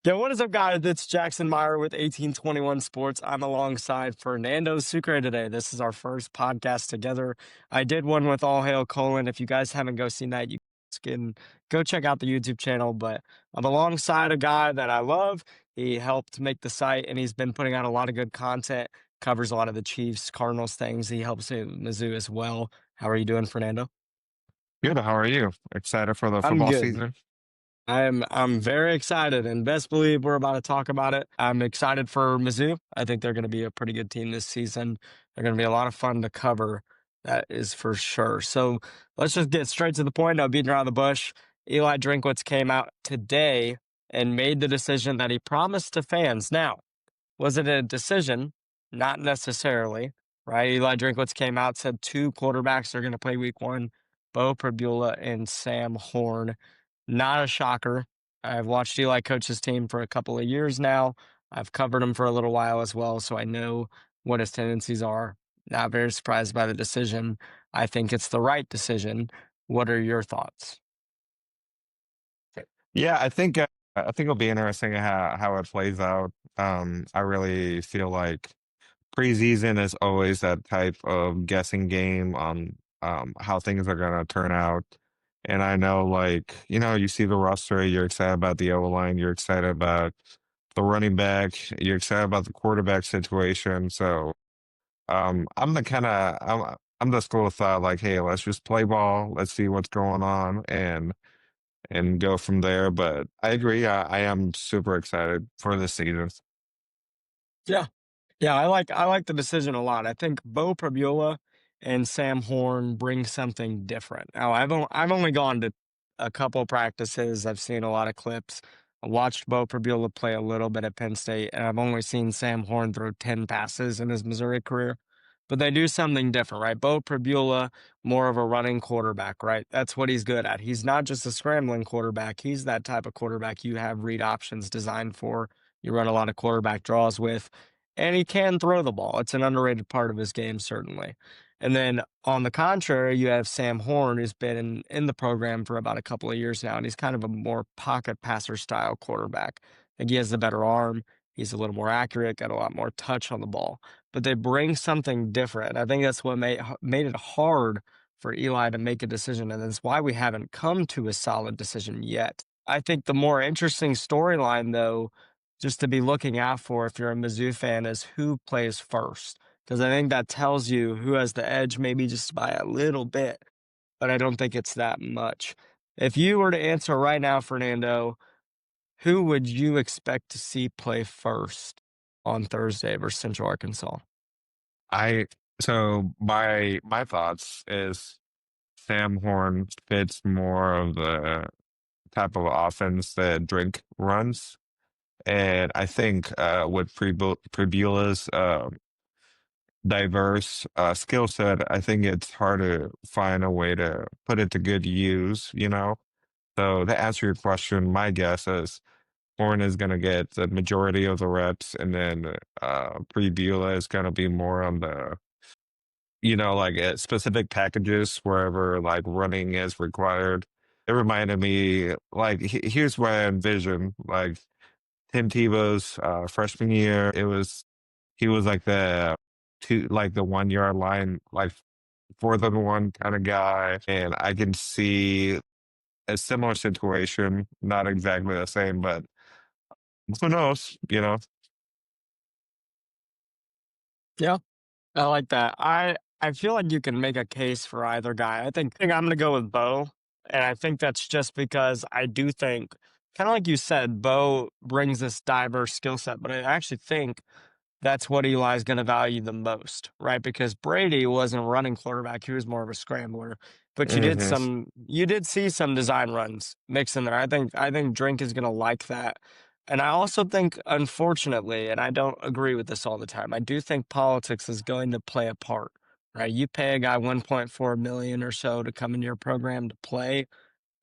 Yeah, what is up, guys? It's Jackson Meyer with 1821 Sports. I'm alongside Fernando Sucre today. This is our first podcast together. I did one with All Hail Colon. If you guys haven't seen that, you can go check out the YouTube channel. But I'm alongside a guy that I love. He helped make the site, and he's been putting out a lot of good content. Covers a lot of the Chiefs, Cardinals things. He helps with Mizzou as well. How are you doing, Fernando? Good. How are you? Excited for the I'm football good. season? I'm very excited, and best believe we're about to talk about it. I'm excited for Mizzou. I think they're going to be a pretty good team this season. They're going to be a lot of fun to cover. That is for sure. So let's just get straight to the point. No beating around the bush. Eli Drinkwitz came out today and made the decision that he promised to fans. Now, was it a decision? Not necessarily, right? Eli Drinkwitz came out, said two quarterbacks are going to play week one, Bo Prabula and Sam Horn. Not a shocker. I've watched Eli coach his team for a couple of years now. I've covered him for a little while as well, so I know what his tendencies are. Not very surprised by the decision. I think it's the right decision. What are your thoughts? Yeah, I think it'll be interesting how it plays out. I really feel like preseason is always that type of guessing game on how things are gonna turn out. And I know, like, you see the roster, you're excited about the O line, you're excited about the running back, you're excited about the quarterback situation. So I'm the school of thought like, hey, let's just play ball, let's see what's going on, and go from there. But I agree. I am super excited for this season. Yeah. Yeah, I like the decision a lot. I think Bo Prabula and Sam Horn bring something different. Now, I've only gone to a couple practices. I've seen a lot of clips. I watched Bo Prabula play a little bit at Penn State, and I've only seen Sam Horn throw 10 passes in his Missouri career. But they do something different, right? Bo Prabula, more of a running quarterback, right? That's what he's good at. He's not just a scrambling quarterback. He's that type of quarterback you have read options designed for. You run a lot of quarterback draws with, and he can throw the ball. It's an underrated part of his game, certainly. And then on the contrary, you have Sam Horn, who's been in the program for about a couple of years now, and he's kind of a more pocket passer style quarterback. I think he has the better arm. He's a little more accurate, got a lot more touch on the ball, but they bring something different. I think that's what made it hard for Eli to make a decision, and that's why we haven't come to a solid decision yet. I think the more interesting storyline, though, just to be looking out for if you're a Mizzou fan is who plays first. Because I think that tells you who has the edge, maybe just by a little bit, but I don't think it's that much. If you were to answer right now, Fernando, who would you expect to see play first on Thursday versus Central Arkansas? I so my thoughts is Sam Horn fits more of the type of offense that Drink runs. And I think with Prebula's diverse skill set, I think it's hard to find a way to put it to good use. So to answer your question, my guess is Horn is going to get the majority of the reps, and then Prebula is going to be more on the, like specific packages wherever like running is required. It reminded me, like, here's what I envision, like Tim Tebow's freshman year. He was like the 1 yard line, like fourth and one kind of guy. And I can see a similar situation, not exactly the same, but who knows? Yeah, I like that. I feel like you can make a case for either guy. I think I'm gonna go with Bo, and I think that's just because I do think, kind of like you said, Bo brings this diverse skill set, but I actually think that's what Eli's going to value the most, right? Because Brady wasn't a running quarterback; he was more of a scrambler. But Hmm. you did see some design runs mixed in there. I think Drink is going to like that, and I also think, unfortunately, and I don't agree with this all the time. I do think politics is going to play a part, right? You pay a guy 1.4 million or so to come into your program to play,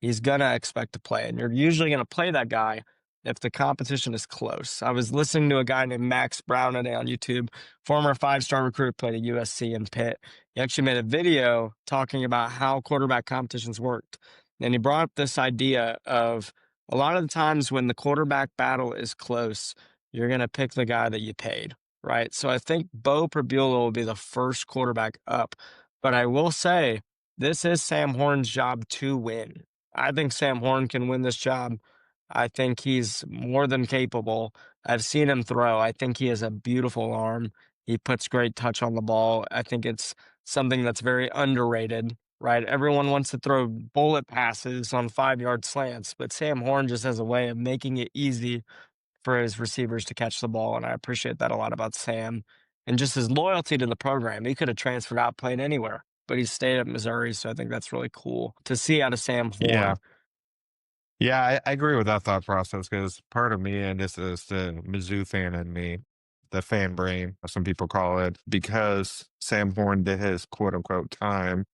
he's gonna expect to play, and you're usually gonna play that guy if the competition is close. I was listening to a guy named Max Brown today on YouTube, former five-star recruit, played at USC and Pitt. He actually made a video talking about how quarterback competitions worked, and he brought up this idea of A lot of the times when the quarterback battle is close, you're going to pick the guy that you paid, right? So I think Bo Prabula will be the first quarterback up. But I will say, this is Sam Horn's job to win. I think Sam Horn can win this job. I think he's more than capable. I've seen him throw. I think he has a beautiful arm. He puts great touch on the ball. I think it's something that's very underrated, right? Everyone wants to throw bullet passes on 5-yard slants, but Sam Horn just has a way of making it easy for his receivers to catch the ball. And I appreciate that a lot about Sam and just his loyalty to the program. He could have transferred out, played anywhere, but he stayed at Missouri. So I think that's really cool to see out of Sam Yeah. Horn. Yeah, I agree with that thought process because part of me, and this is the Mizzou fan in me, the fan brain, as some people call it, because Sam Horn did his quote unquote time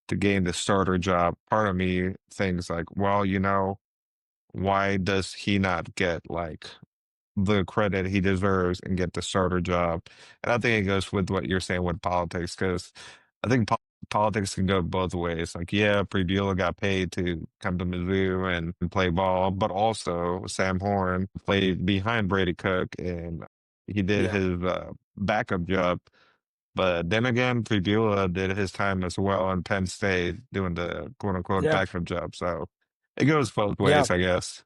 to gain the starter job. Part of me thinks like, well, why does he not get like the credit he deserves and get the starter job? And I think it goes with what you're saying with politics, because I think politics can go both ways. Like, yeah, Pribula got paid to come to Mizzou and play ball, but also Sam Horn played behind Brady Cook and he did Yeah. his backup job. But then again, Pribula did his time as well in Penn State doing the quote unquote Yeah. backup job. So it goes both Yeah. ways, I guess.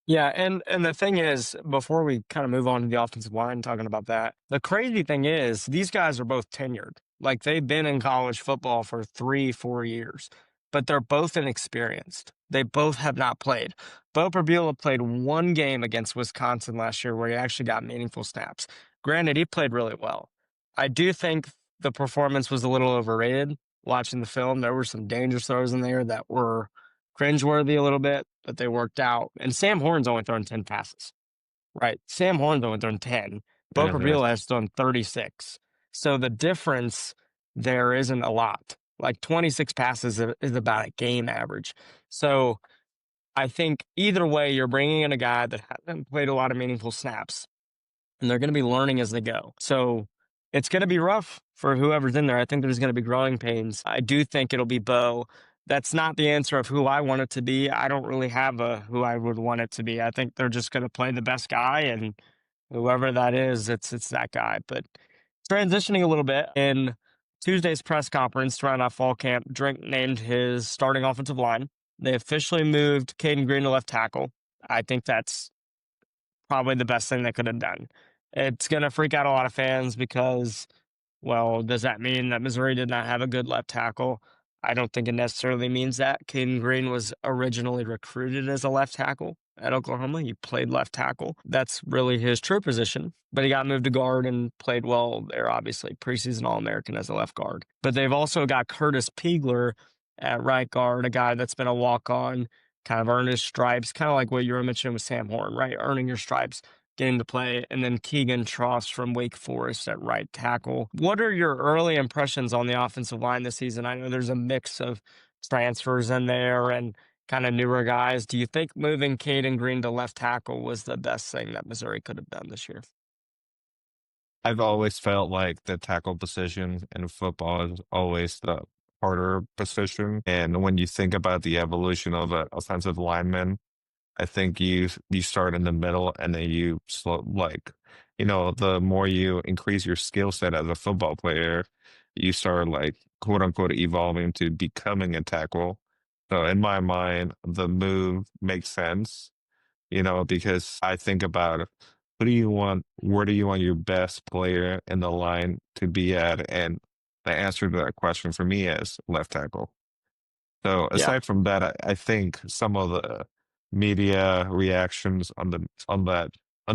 Yeah, and the thing is, before we kind of move on to the offensive line, talking about that, the crazy thing is these guys are both tenured. Like they've been in college football for 3, 4 years, but they're both inexperienced. They both have not played. Bo Prabula played one game against Wisconsin last year where he actually got meaningful snaps. Granted, he played really well. I do think the performance was a little overrated. Watching the film, there were some dangerous throws in there that were cringeworthy a little bit, but they worked out. And Sam Horn's only thrown 10 passes, right? Sam Horn's only thrown 10. Bo Mhm. Prabula has thrown 36. So the difference there isn't a lot. Like 26 passes is about a game average. So I think either way, you're bringing in a guy that hasn't played a lot of meaningful snaps and they're going to be learning as they go. So it's going to be rough for whoever's in there. I think there's going to be growing pains. I do think it'll be Bo. That's not the answer of who I want it to be. I don't really have a who I would want it to be. I think they're just going to play the best guy, and whoever that is, it's that guy. But transitioning a little bit in Tuesday's press conference to round off fall camp, Drink named his starting offensive line. They officially moved Caden Green to left tackle. I think that's probably the best thing they could have done. It's going to freak out a lot of fans because, well, does that mean that Missouri did not have a good left tackle? I don't think it necessarily means that. Caden Green was originally recruited as a left tackle at Oklahoma. He played left tackle. That's really his true position, but he got moved to guard and played well there, obviously. Preseason All American as a left guard. But they've also got Curtis Piegler at right guard, a guy that's been a walk on, kind of earned his stripes, kind of like what you were mentioning with Sam Horn, right? Earning your stripes, getting to play. And then Keegan Tross from Wake Forest at right tackle. What are your early impressions on the offensive line this season? I know there's a mix of transfers in there and kind of newer guys. Do you think moving Caden Green to left tackle was the best thing that Missouri could have done this year? I've always felt like the tackle position in football is always the harder position. And when you think about the evolution of an offensive lineman, I think you start in the middle and then you slow like, the more you increase your skill set as a football player, you start like quote unquote evolving to becoming a tackle. So in my mind, the move makes sense, because I think about where do you want your best player in the line to be at? And the answer to that question for me is left tackle. So Yeah. aside from that, I think some of the media reactions on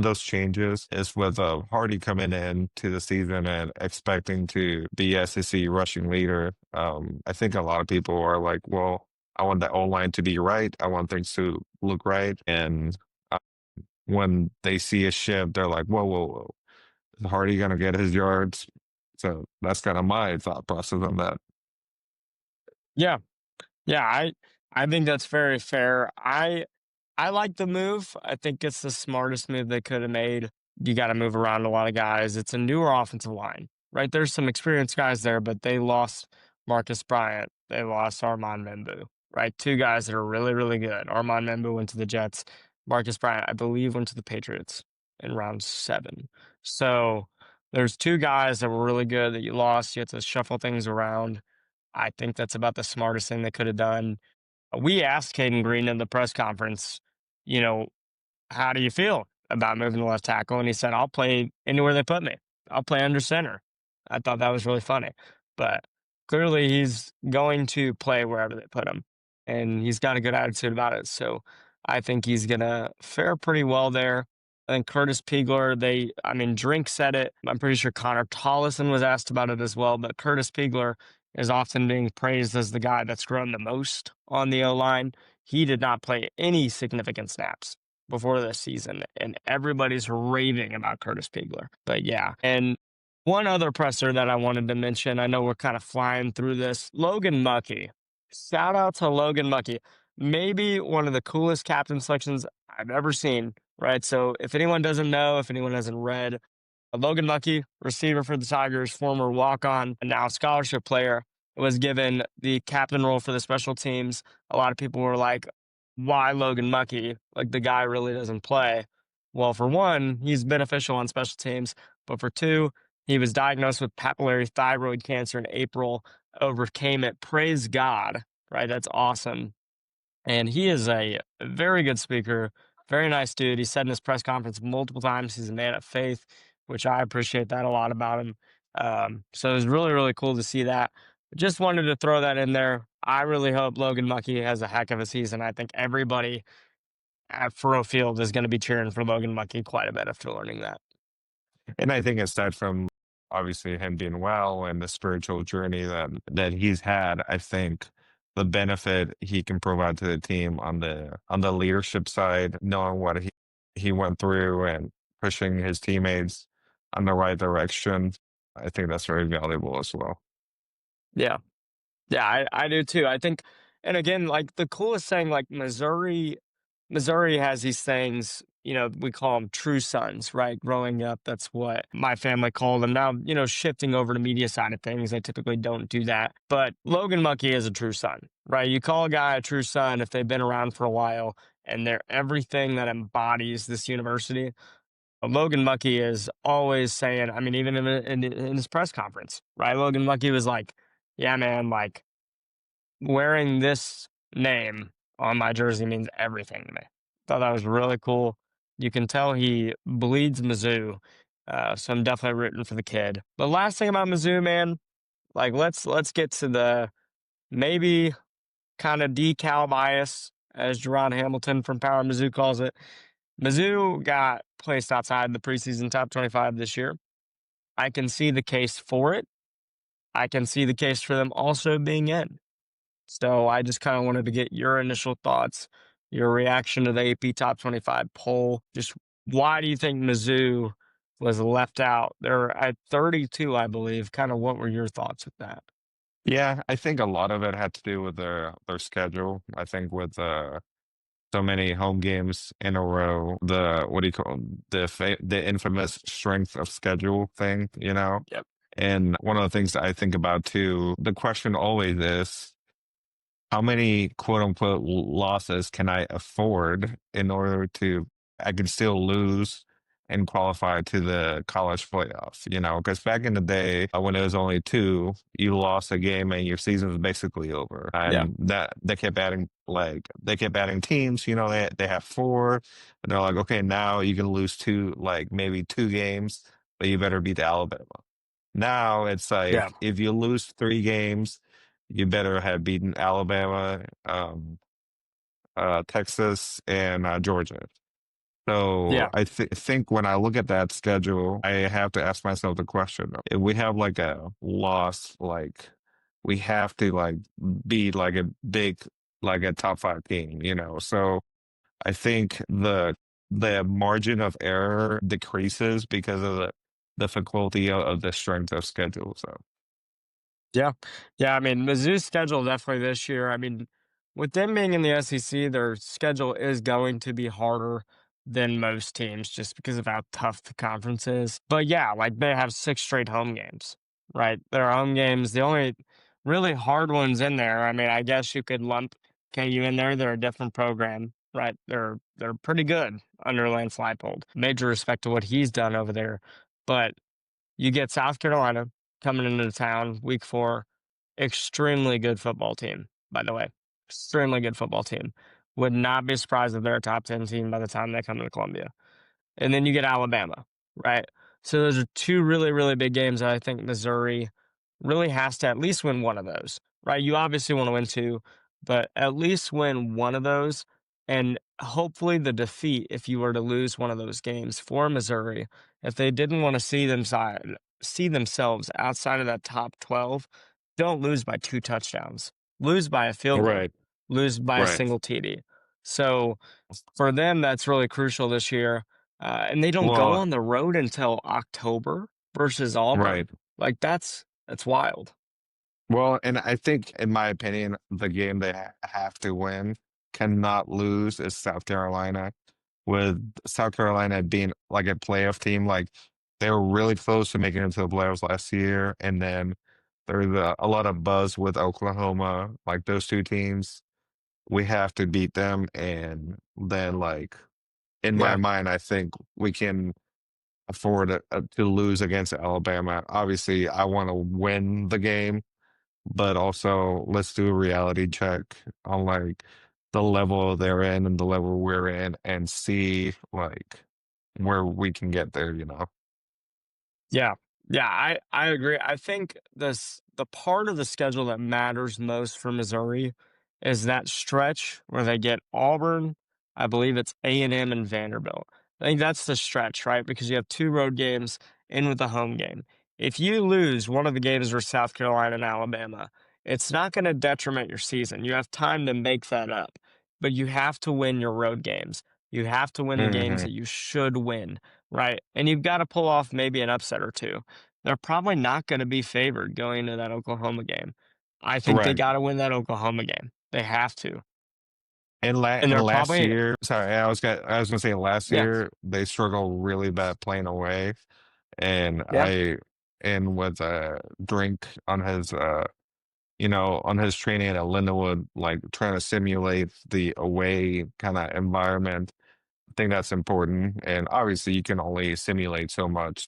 those changes is with Hardy coming in to the season and expecting to be SEC rushing leader. I think a lot of people are like, well, I want the O line to be right. I want things to look right. And when they see a shift, they're like, whoa, whoa, whoa. Is Hardy going to get his yards? So that's kind of my thought process on that. Yeah. Yeah. I think that's very fair. I like the move. I think it's the smartest move they could have made. You got to move around a lot of guys. It's a newer offensive line, right? There's some experienced guys there, but they lost Marcus Bryant. They lost Armand Membu, right? Two guys that are really, really good. Armand Membo went to the Jets. Marcus Bryant, I believe, went to the Patriots in round 7. So there's two guys that were really good that you lost. You had to shuffle things around. I think that's about the smartest thing they could have done. We asked Caden Green in the press conference, you know, how do you feel about moving to left tackle? And he said, I'll play anywhere they put me. I'll play under center. I thought that was really funny. But clearly he's going to play wherever they put him. And he's got a good attitude about it. So I think he's gonna fare pretty well there. I think Curtis Pegler, I mean, Drink said it. I'm pretty sure Connor Tollison was asked about it as well. But Curtis Pegler is often being praised as the guy that's grown the most on the O line. He did not play any significant snaps before this season, and everybody's raving about Curtis Pegler. But yeah, and one other presser that I wanted to mention, I know we're kind of flying through this. Logan Muckey. Shout out to Logan Muckey. Maybe one of the coolest captain selections I've ever seen, right? So if anyone doesn't know, if anyone hasn't read, Logan Lucky, receiver for the Tigers, former walk-on, and now scholarship player, was given the captain role for the special teams. A lot of people were like, "Why Logan Lucky? Like the guy really doesn't play." Well, for one, he's beneficial on special teams, but for two, he was diagnosed with papillary thyroid cancer in April, overcame it. Praise God, right? That's awesome. And he is a very good speaker, very nice dude. He said in his press conference multiple times he's a man of faith, which I appreciate that a lot about him. So it was really, really cool to see that. Just wanted to throw that in there. I really hope Logan Muckey has a heck of a season. I think everybody at Furrow Field is going to be cheering for Logan Muckey quite a bit after learning that. And I think aside from obviously him being well and the spiritual journey that he's had, I think the benefit he can provide to the team on the leadership side, knowing what he went through and pushing his teammates on the right direction, I think that's very valuable as well. Yeah. Yeah, I do too. I think, and again, like the coolest thing, like Missouri has these things, we call them true sons, right? Growing up, that's what my family called them. Now, shifting over to media side of things, I typically don't do that. But Logan Muckey is a true son, right? You call a guy a true son if they've been around for a while and they're everything that embodies this university. Logan Muckey is always saying, I mean, even in his press conference, right? Logan Muckey was like, yeah, man, like, wearing this name on my jersey means everything to me. Thought that was really cool. You can tell he bleeds Mizzou, so I'm definitely rooting for the kid. The last thing about Mizzou, man, like let's get to the maybe kind of decal bias, as Jerron Hamilton from Power Mizzou calls it. Mizzou got placed outside the preseason top 25 this year. I can see the case for it. I can see the case for them also being in. So I just kind of wanted to get your initial thoughts, your reaction to the AP Top 25 poll. Just why do you think Mizzou was left out? They're at 32, I believe. Kind of what were your thoughts with that? Yeah, I think a lot of it had to do with their schedule. I think with so many home games in a row, the what do you call 'em? The infamous strength of schedule thing, you know? Yep. And one of the things that I think about too, the question always is how many quote unquote losses can I afford in order to I can still lose and qualify to the college playoffs, you know, because back in the day when it was only two, you lost a game and your season was basically over. Yeah. And that they kept adding teams, you know, they have four, and they're like, okay, now you can lose two, like maybe two games, but you better beat Alabama. Now it's Yeah. like if you lose three games, you better have beaten Alabama, Texas, and Georgia. So Yeah. think when I look at that schedule, I have to ask myself the question: if we have like a loss, like we have to like be like a big, like a top five team, you know. So I think the margin of error decreases because of the difficulty of the strength of schedule. So. Yeah. Yeah. I mean, Mizzou's schedule definitely this year. I mean, with them being in the SEC, their schedule is going to be harder than most teams just because of how tough the conference is. But yeah, like they have 6 straight home games, right? Their home games, the only really hard ones in there. I mean, I guess you could lump KU in there. They're a different program, right? They're pretty good under Lance Leipold. Major respect to what he's done over there. But you get South Carolina coming into town week 4. Extremely good football team, by the way. Extremely good football team. Would not be surprised if they're a top 10 team by the time they come to Columbia. And then you get Alabama, right? So those are two really, really big games that I think Missouri really has to at least win one of those, right? You obviously want to win two, but at least win one of those. And hopefully the defeat, if you were to lose one of those games for Missouri, if they didn't want to see themselves outside of that top 12, don't lose by 2 touchdowns. Lose by a field goal. Right. Lose by a Right. single TD. So for them, that's really crucial this year. And they don't go Well, on the road until October versus Auburn. right. Like that's wild. Well, and I think, in my opinion, the game they have to win, cannot lose, is South Carolina. With South Carolina being like a playoff team, like they were really close to making it to the playoffs last year, and then there's a lot of buzz with Oklahoma. Like those two teams, we have to beat them, and then like in my Yeah. mind, I think we can afford to lose against Alabama. Obviously, I want to win the game, but also let's do a reality check on like the level they're in and the level we're in and see like where we can get there, you know? Yeah. Yeah, I agree. I think the part of the schedule that matters most for Missouri is that stretch where they get Auburn, I believe it's A&M and M and Vanderbilt. I think that's the stretch, right? Because you have 2 road games in with a home game. If you lose one of the games versus South Carolina and Alabama, it's not going to detriment your season. You have time to make that up, but you have to win your road games. You have to win the games Hmm. that you should win. Right, and you've gotta pull off maybe an upset or 2. They're probably not gonna be favored going into that Oklahoma game. I think they Right. gotta win that Oklahoma game. They have to, and And they're last probably year, sorry, I was gonna say last yeah, year they struggled really bad playing away, and yeah, with Drink on his on his training at Lindenwood, like trying to simulate the away kind of environment. I think that's important, and obviously you can only simulate so much.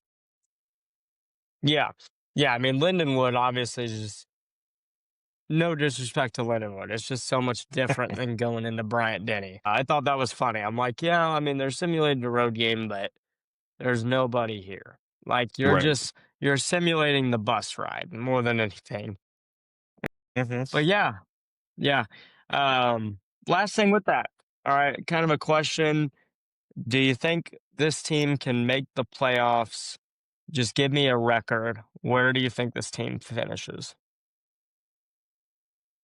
yeah. Yeah, I mean, Lindenwood obviously is just no disrespect to Lindenwood, it's just so much different than going into Bryant-Denny. I thought that was funny. I'm like, "Yeah, I mean, they're simulating a road game, but there's nobody here." Like, Right. you're simulating the bus ride more than anything. Hmm. But yeah, yeah. Um, Last thing with that. All right, kind of a question. Do you think this team can make the playoffs? Just give me a record. Where do you think this team finishes?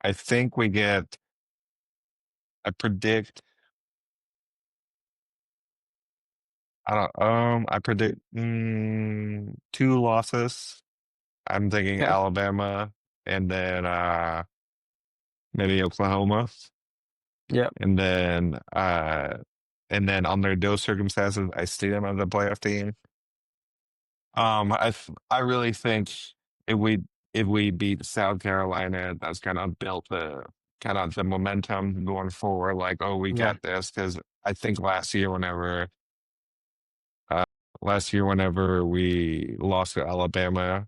I think we get. I predict. I don't. I predict 2 losses. I'm thinking Okay. Alabama, and then maybe Oklahoma, Yep. and then under those circumstances, I see them as a playoff team. I really think if we if we beat South Carolina, that's gonna build the kind of the momentum going forward. Like, oh, we Yeah. got this, because I think uh, last year whenever we lost to Alabama,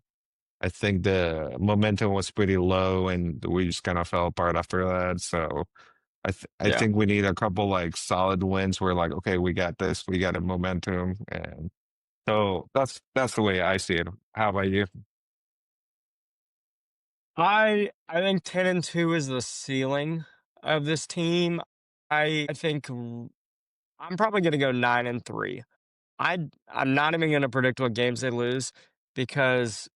I think the momentum was pretty low, and we just kind of fell apart after that. So I Yeah. think we need a couple like solid wins where like, okay, we got this, we got a momentum, and so that's the way I see it. How about you? I think 10-2 is the ceiling of this team. I think I'm probably gonna go 9-3. I'm not even gonna predict what games they lose because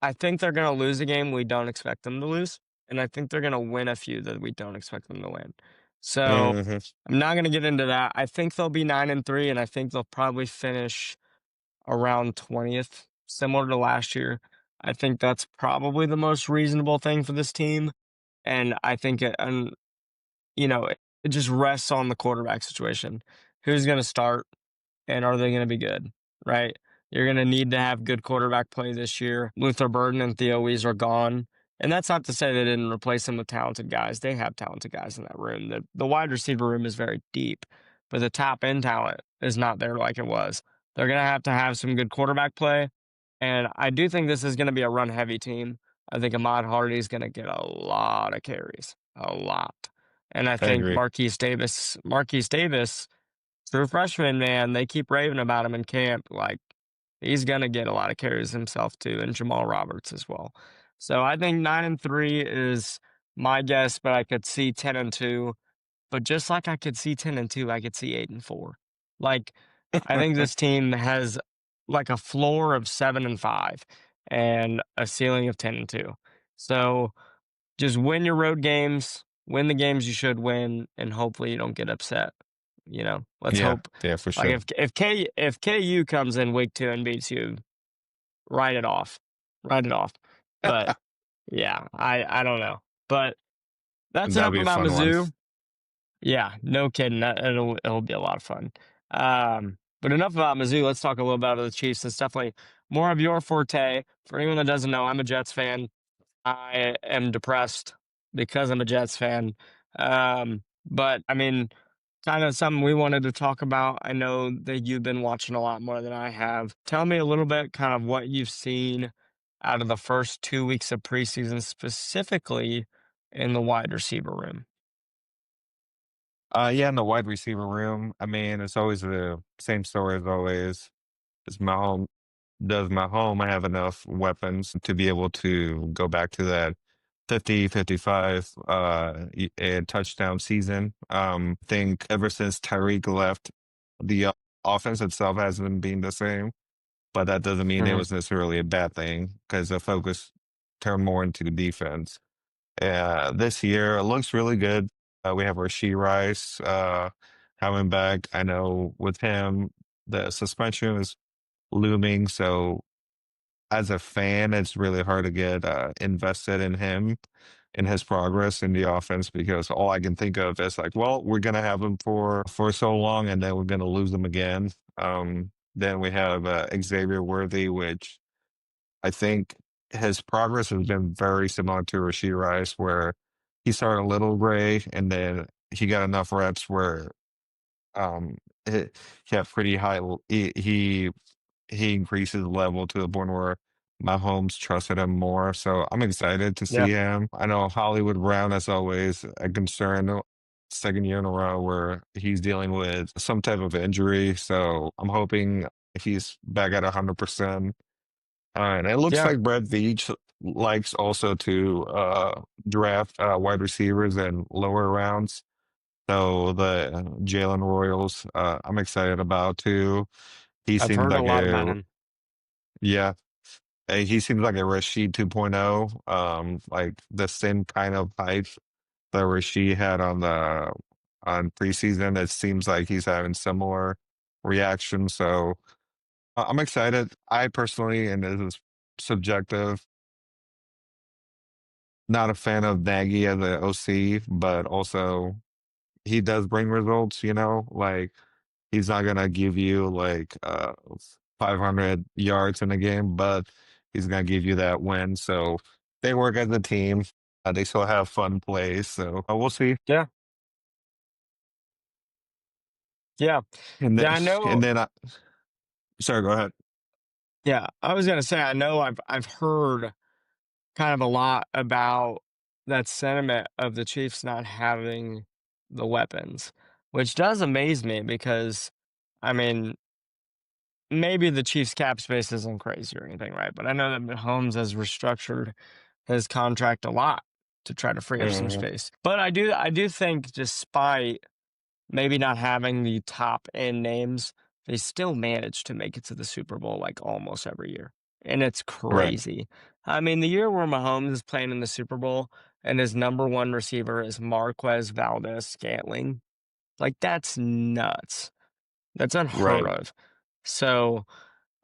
I think they're gonna lose a game we don't expect them to lose, and I think they're gonna win a few that we don't expect them to win. So, Hmm. I'm not gonna get into that. I think they'll be 9-3, and I think they'll probably finish around 20th, similar to last year. I think that's probably the most reasonable thing for this team, and I think it just rests on the quarterback situation. Who's gonna start? And are they going to be good? Right? You're going to need to have good quarterback play this year. Luther Burden and Theo Wease are gone. And that's not to say they didn't replace him with talented guys. They have talented guys in that room. The wide receiver room is very deep, but the top end talent is not there like it was. They're gonna have to have some good quarterback play, and I do think this is gonna be a run heavy team. I think Ahmad Hardy is gonna get a lot of carries, a lot. And I I think agree. Marquise Davis, true freshman, man, they keep raving about him in camp. Like, he's gonna get a lot of carries himself too, and Jamal Roberts as well. So I think 9-3 is my guess, but I could see 10-2. But just like I could see 10-2, I could see 8-4. Like, I think this team has like a floor of 7-5 and a ceiling of 10-2. So just win your road games, win the games you should win, and hopefully you don't get upset. Let's Yeah, hope. yeah, for Like sure. if KU comes in week 2 and beats you, write it off. Write it off. But yeah, I don't know. But that's That'll enough be a about fun one. Mizzou. Yeah, no kidding. It'll be a lot of fun. But enough about Mizzou. Let's talk a little about the Chiefs. It's definitely more of your forte. For anyone that doesn't know, I'm a Jets fan. I am depressed because I'm a Jets fan. But I mean, kind of something we wanted to talk about. I know that you've been watching a lot more than I have. Tell me a little bit kind of what you've seen out of the first 2 weeks of preseason, specifically in the wide receiver room. Yeah, in the wide receiver room, I mean, it's always the same story as always. Is my home have enough weapons to be able to go back to that 50, 55 and touchdown season? Think ever since Tyreek left, the offense itself hasn't been the same, but that doesn't mean it Mhm. was necessarily a bad thing because the focus turned more into the defense. This year it looks really good. We have Rasheed Rice coming back. I know with him, the suspension is looming. So as a fan, it's really hard to get invested in him and his progress in the offense because all I can think of is like, well, we're gonna have him for so long, and then we're gonna lose him again. Then we have Xavier Worthy, which I think his progress has been very similar to Rasheed Rice, where he started a little gray and then he got enough reps where um he, he had pretty high. He increased his level to the point where Mahomes trusted him more. So I'm excited to Yeah, see him. I know Hollywood Brown, as always, a concern. Second year in a row where he's dealing with some type of injury. So I'm hoping he's back at 100%. And it looks yeah, like Brett Veach likes also to draft wide receivers in lower rounds. So the Jalen Royals, I'm excited about too. He I've seems heard a like lot about a him. yeah, he seems like a Rashid 2.0, like the same kind of hype that Rashid had on preseason. It seems like he's having similar reaction. So I'm excited. I personally, and this is subjective, not a fan of Nagy as a OC, but also he does bring results. Like he's not gonna give you like 500 yards in a game, but he's gonna give you that win. So they work as a team. They still have fun plays. So we'll see. Yeah, yeah, And then, yeah. I know. and then, sorry, go ahead. Yeah, I was gonna say I know. I've heard kind of a lot about that sentiment of the Chiefs not having the weapons, which does amaze me because, I mean, maybe the Chiefs cap space isn't crazy or anything, right? But I know that Mahomes has restructured his contract a lot to try to free up some Mhm. space. But I do think despite maybe not having the top end names, they still manage to make it to the Super Bowl like almost every year. And it's Right, crazy. I mean, the year where Mahomes is playing in the Super Bowl and his number one receiver is Marquez Valdez Scantling, like that's nuts. That's unheard right. of. So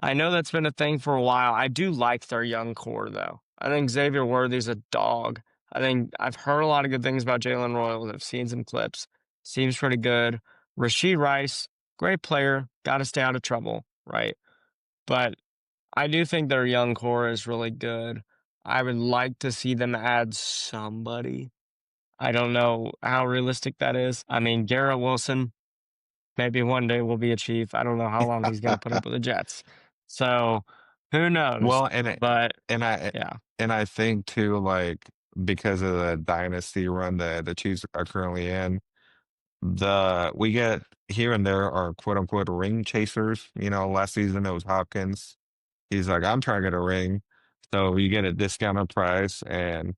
I know that's been a thing for a while. I do like their young core, though. I think Xavier Worthy's a dog. I think I've heard a lot of good things about Jalen Royals. I've seen some clips. Seems pretty good. Rasheed Rice, great player. Got to stay out of trouble, right? But I do think their young core is really good. I would like to see them add somebody. I don't know how realistic that is. I mean, Garrett Wilson, maybe one day will be a Chief. I don't know how long he's going to put up with the Jets. So who knows? Well, But and I yeah, and I think too, like because of the dynasty run that the Chiefs are currently in, we get here and there are quote unquote ring chasers. Last season it was Hopkins. He's like, I'm trying to get a ring. So you get a discounted price and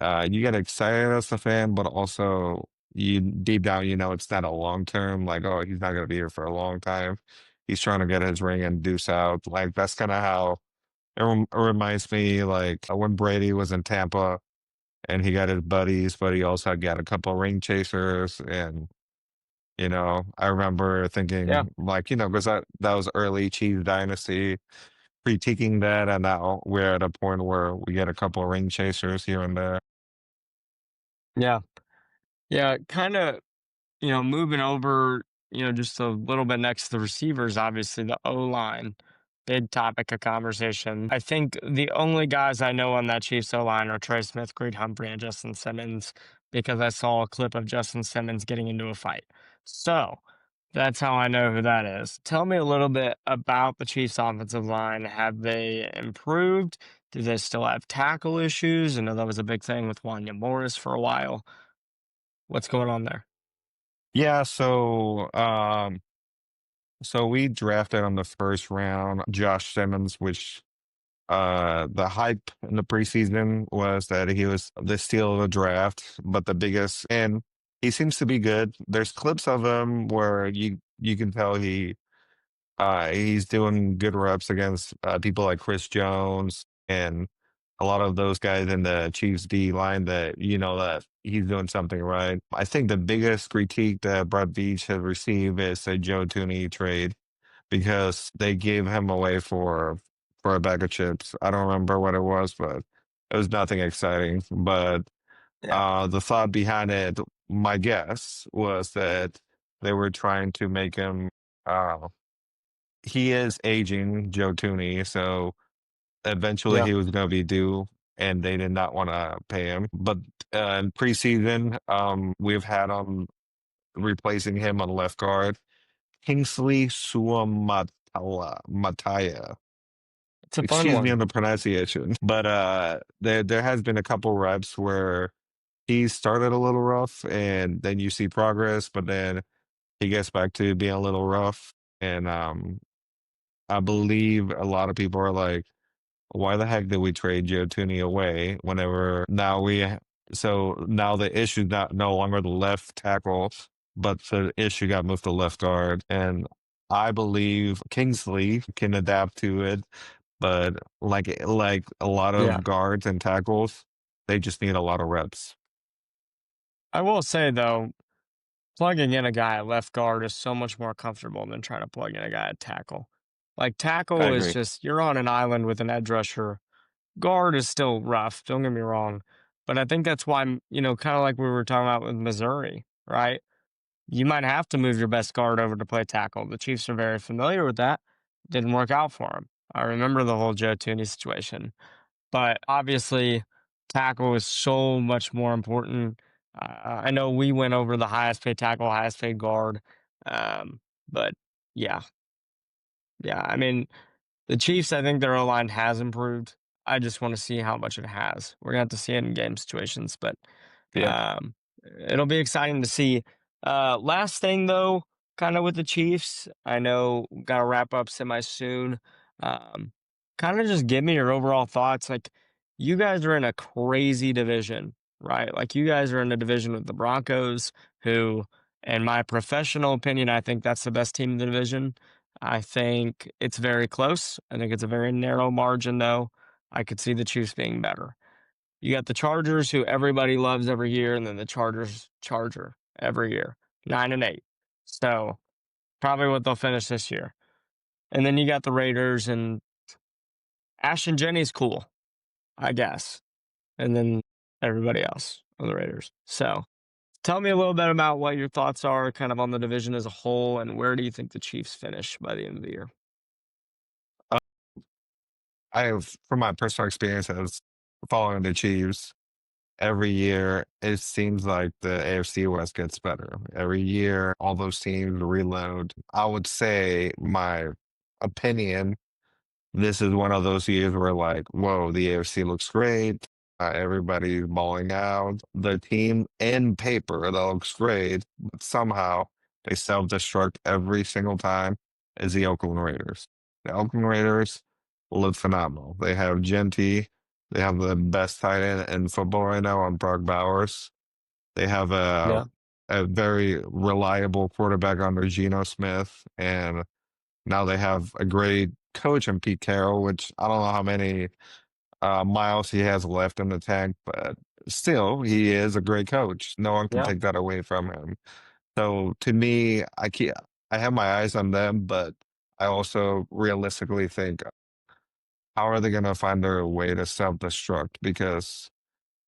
you get excited as a fan, but also you deep down, it's not a long term, like, oh, he's not going to be here for a long time. He's trying to get his ring and deuce out. Like, that's kind of how it reminds me, like, when Brady was in Tampa and he got his buddies, but he also got a couple ring chasers. And, I remember yeah, thinking, like, because that was early Chiefs dynasty, critiquing that. And now we're at a point where we get a couple ring chasers here and there. yeah, yeah. Kind of, moving over, just a little bit next to the receivers, obviously the O line, big topic of conversation. I think the only guys I know on that Chiefs O line are Trey Smith, Creed Humphrey, and Justin Simmons because I saw a clip of Justin Simmons getting into a fight. So that's how I know who that is. Tell me a little bit about the Chiefs offensive line. Have they improved? Do they still have tackle issues? I know that was a big thing with Wanya Morris for a while. What's going on there? Yeah, so we drafted on the first round Josh Simmons, which the hype in the preseason was that he was the steal of the draft, but the biggest and he seems to be good. There's clips of him where you can tell he's doing good reps against people like Chris Jones and a lot of those guys in the Chiefs D line that that he's doing something right. I think the biggest critique that Brett Beach has received is the Joe Tooney trade because they gave him away for a bag of chips. I don't remember what it was, but it was nothing exciting. But Yeah. the thought behind it, my guess was that they were trying to make him. Uh, he is aging, Joe Tooney, so eventually Yeah. he was going to be due, and they did not want to pay him. But in preseason, we've had him replacing him on left guard, Kingsley Mataya. It's a fun Excuse me one. on the pronunciation, but there has been a couple reps where he started a little rough, and then you see progress, but then he gets back to being a little rough, and I believe a lot of people are like, why the heck did we trade Joe Tooney away whenever so now the issue not no longer the left tackle, but the issue got moved to left guard. And I believe Kingsley can adapt to it, but like a lot Yeah. of guards and tackles, they just need a lot of reps. I will say though, plugging in a guy at left guard is so much more comfortable than trying to plug in a guy at tackle. Like I tackle is agree. just you're on an island with an edge rusher. Guard is still rough, don't get me wrong. But I think that's why, kind of like we were talking about with Missouri, right? You might have to move your best guard over to play tackle. The Chiefs are very familiar with that. Didn't work out for them. I remember the whole Joe Tooney situation. But obviously, tackle is so much more important. I know we went over the highest paid tackle, highest paid guard. But yeah, yeah. I mean, the Chiefs, I think their O line has improved. I just want to see how much it has. We're gonna have to see it in game situations, but Yeah. um, it'll be exciting to see. Last thing though, kind of with the Chiefs, I know we gotta wrap up semi soon. Um, Kind of just give me your overall thoughts. Like, you guys are in a crazy division, right? Like, you guys are in a division with the Broncos, who, in my professional opinion, I think that's the best team in the division. I think it's very close. I think it's a very narrow margin, though. I could see the Chiefs being better. You got the Chargers, who everybody loves every year, and then the Chargers Charger every year, 9-8. So probably what they'll finish this year. And then you got the Raiders, and Ashton Jenny's cool, I guess. And then everybody else on the Raiders. So tell me a little bit about what your thoughts are, kind of on the division as a whole, and where do you think the Chiefs finish by the end of the year? from my personal experience as following the Chiefs, every year it seems like the AFC West gets better. Every year, all those teams reload. I would say my opinion, this is one of those years where like, whoa, the AFC looks great. Everybody's balling out. The team in paper that looks great, but somehow they self-destruct every single time is the Oakland Raiders. The Oakland Raiders look phenomenal. They have Genty. They have the best tight end in football right now on Brock Bowers. They have Yeah. a very reliable quarterback under Geno Smith, and now they have a great coach in Pete Carroll, which I don't know how many miles he has left in the tank, but still, he is a great coach. No one can Yeah. take that away from him. So to me, I have my eyes on them, but I also realistically think, how are they going to find their way to self-destruct? Because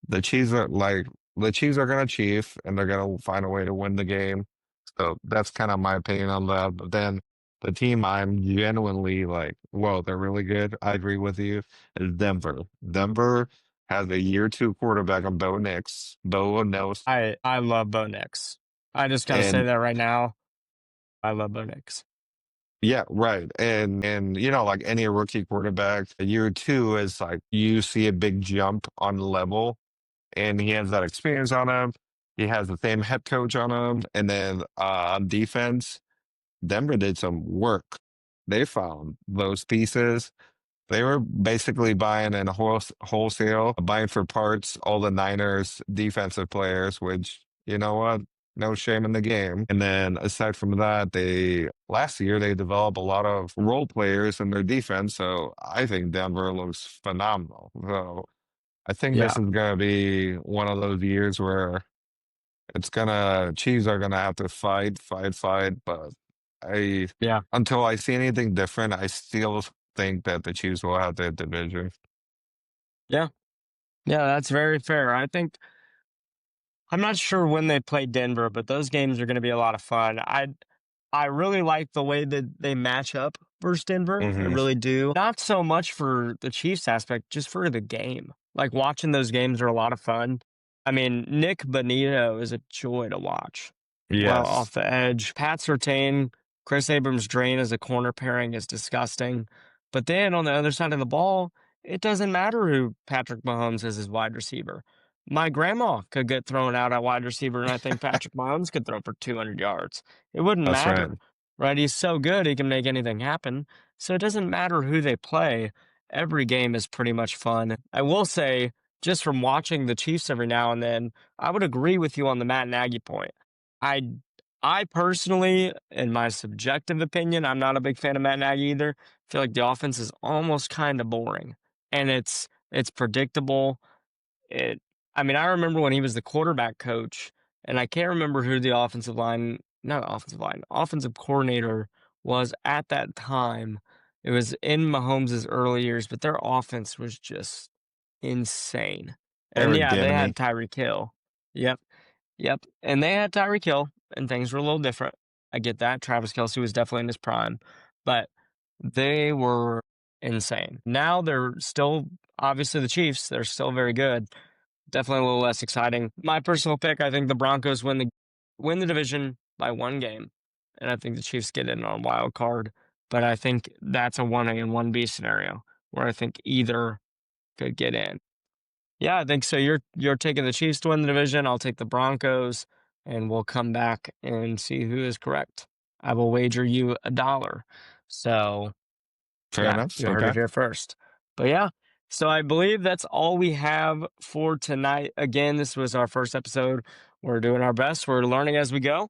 the Chiefs are gonna chief and they're gonna find a way to win the game. So that's kind of my opinion on that. But then the team I'm genuinely like, whoa, they're really good. I agree with you. Is Denver. Denver has a year two quarterback on Bo Nix. Bo knows, I love Bo Nix. I just gotta say and that right now. I love Bo Nix. yeah, right. And you know, like any rookie quarterback, year two is like you see a big jump on level, and he has that experience on him. He has the same head coach on him, and then on defense, Denver did some work. They found those pieces. They were basically buying in wholesale, buying for parts all the Niners defensive players, which, you know what? No shame in the game. And then aside from that, they last year they developed a lot of role players in their defense. So I think Denver looks phenomenal. So I think this Yeah. is gonna be one of those years where Chiefs are gonna have to fight, but I Yeah. until I see anything different, I still think that the Chiefs will have the division. Yeah. Yeah, that's very fair. I think I'm not sure when they play Denver, but those games are going to be a lot of fun. I really like the way that they match up versus Denver. I Hmm. really do. Not so much for the Chiefs aspect, just for the game. Like watching those games are a lot of fun. I mean, Nick Bonito is a joy to watch. Well, Yes, off the edge, Pat Surtain, Chris Abrams Drain as a corner pairing is disgusting. But then on the other side of the ball, it doesn't matter who Patrick Mahomes is as wide receiver. My grandma could get thrown out at wide receiver, and I think Patrick Mahomes could throw for 200 yards. It wouldn't that's right. matter, right? He's so good, he can make anything happen. So it doesn't matter who they play. Every game is pretty much fun. I will say, just from watching the Chiefs every now and then, I would agree with you on the Matt Nagy point. I, I personally, in my subjective opinion, I'm not a big fan of Matt Nagy either. I feel like the offense is almost kind of boring, and it's predictable. It I mean, I remember when he was the quarterback coach, and I can't remember who the offensive line not offensive line, offensive coordinator was at that time. It was in Mahomes' early years, but their offense was just insane. And Eric yeah, they Bieniemy. had Tyreek Hill. Yep, yep, and they had Tyreek Hill, and things were a little different. I get that. Travis Kelce was definitely in his prime, but they were insane. Now they're still obviously the Chiefs, they're still very good. Definitely a little less exciting. My personal pick, I think the Broncos win the division by 1 game, and I think the Chiefs get in on wild card, but I think that's a 1A and 1B scenario where I think either could get in. Yeah, I think so. You're taking the Chiefs to win the division, I'll take the Broncos, and we'll come back and see who is correct. I will wager you $1. So Fair yeah, enough. you heard Okay. it here first. But yeah, so I believe that's all we have for tonight. Again, this was our first episode. We're doing our best. We're learning as we go.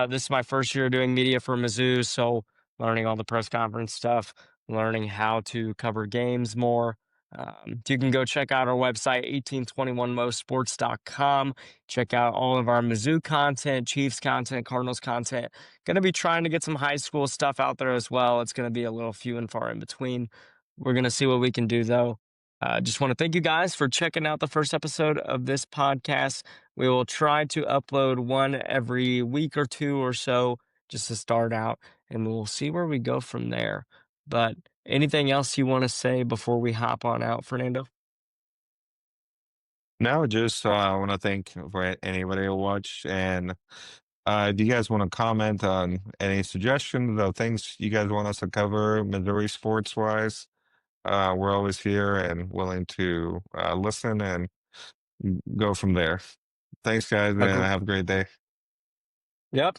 This is my first year doing media for Mizzou, so learning all the press conference stuff, learning how to cover games more. You can go check out our website, 1821mosports.com. Check out all of our Mizzou content, Chiefs content, Cardinals content. Going to be trying to get some high school stuff out there as well. It's going to be a little few and far in between. We're going to see what we can do, though. Just want to thank you guys for checking out the first episode of this podcast. We will try to upload one every week or two or so just to start out, and we'll see where we go from there. But Anything else you want to say before we hop on out, Fernando? No, just I want to thank for anybody who watched. And do you guys want to comment on any suggestions of things you guys want us to cover, Missouri sports wise? We're always here and willing to listen and go from there. Thanks, guys, and Agree. have a great day. Yep.